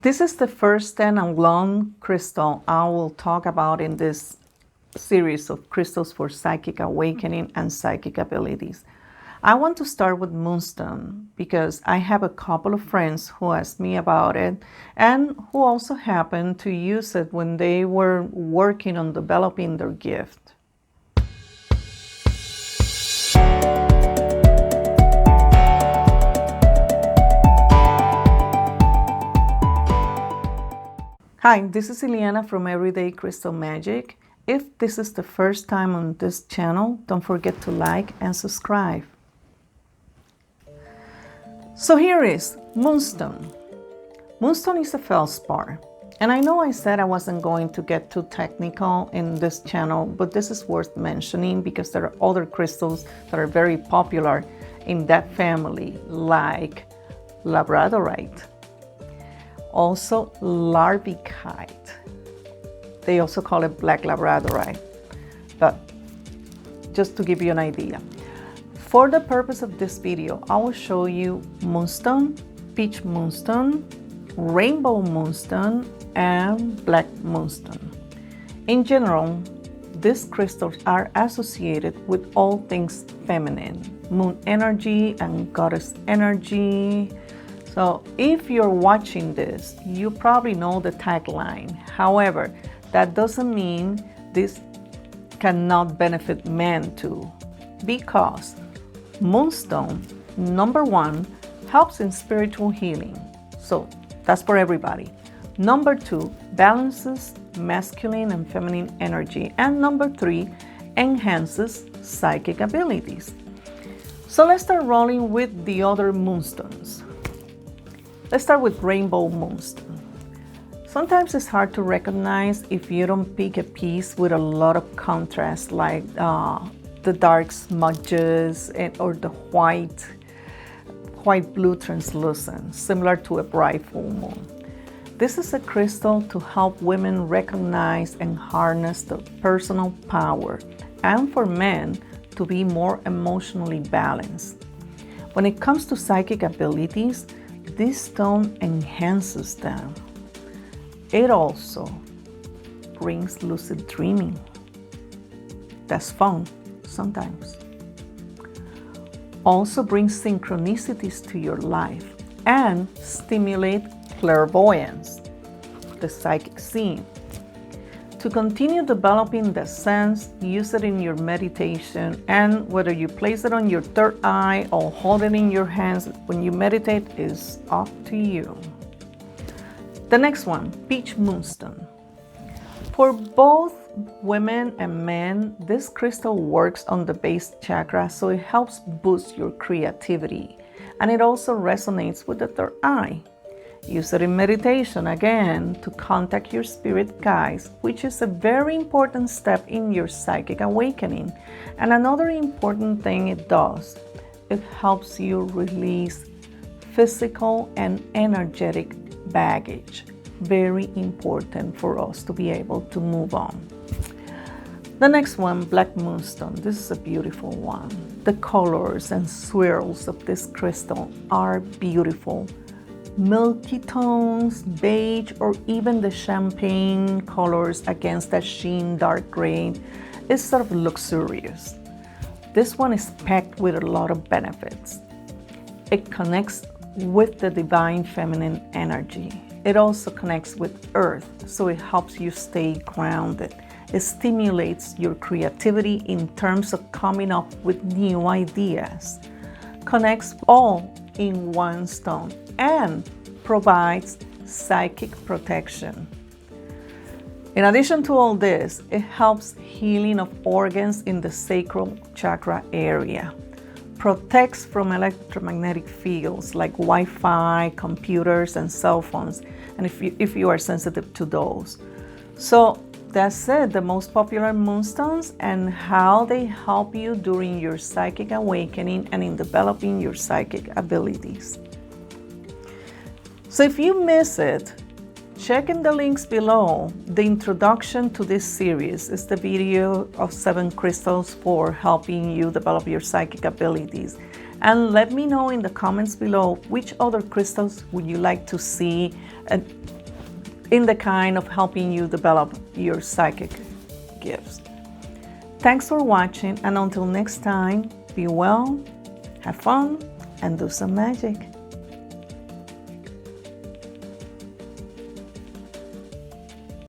This is the first stand-alone crystal I will talk about in this series of crystals for psychic awakening and psychic abilities. I want to start with Moonstone because I have a couple of friends who asked me about it and who also happened to use it when they were working on developing their gift. Hi, this is Ileana from Everyday Crystal Magic. If this is the first time on this channel, don't forget to like and subscribe. So here is Moonstone. Moonstone is a feldspar. And I know I said I wasn't going to get too technical in this channel, but this is worth mentioning because there are other crystals that are very popular in that family, like labradorite. Also larvikite. They also call it black labradorite, but just to give you an idea. For the purpose of this video, I will show you Moonstone, peach moonstone, rainbow moonstone, and black moonstone. In general, these crystals are associated with all things feminine, moon energy and goddess energy. So if you're watching this, you probably know the tagline. However, that doesn't mean this cannot benefit men too, because Moonstone, number one, helps in spiritual healing. So that's for everybody. Number two, balances masculine and feminine energy. And number three, enhances psychic abilities. So let's start rolling with the other moonstones. Let's start with rainbow moonstone. Sometimes it's hard to recognize if you don't pick a piece with a lot of contrast, like the dark smudges or the white blue translucent, similar to a bright full moon. This is a crystal to help women recognize and harness the personal power, and for men to be more emotionally balanced. When it comes to psychic abilities, this stone enhances them. It also brings lucid dreaming. That's fun sometimes. Also brings synchronicities to your life and stimulate clairvoyance, the psychic scene. To continue developing the sense, use it in your meditation, and whether you place it on your third eye or hold it in your hands when you meditate is up to you. The next one, peach moonstone. For both women and men, this crystal works on the base chakra, so it helps boost your creativity, and it also resonates with the third eye. Use it in meditation, again, to contact your spirit guides, which is a very important step in your psychic awakening. And another important thing it does, it helps you release physical and energetic baggage. Very important for us to be able to move on. The next one, black moonstone. This is a beautiful one. The colors and swirls of this crystal are beautiful. Milky tones, beige, or even the champagne colors against that sheen dark gray is sort of luxurious. This one is packed with a lot of benefits. It connects with the divine feminine energy. It also connects with earth, so it helps you stay grounded. It stimulates your creativity in terms of coming up with new ideas. Connects all in one stone and provides psychic protection. In addition to all this, it helps healing of organs in the sacral chakra area. Protects from electromagnetic fields like Wi-Fi, computers, and cell phones, and if you are sensitive to those. So that's it, the most popular moonstones and how they help you during your psychic awakening and in developing your psychic abilities. So if you miss it, Check in the links below. The introduction to this series is the video of 7 crystals for helping you develop your psychic abilities. And let me know in the comments below which other crystals would you like to see in the kind of helping you develop your psychic gifts. Thanks for watching, and until next time, be well, have fun, and do some magic.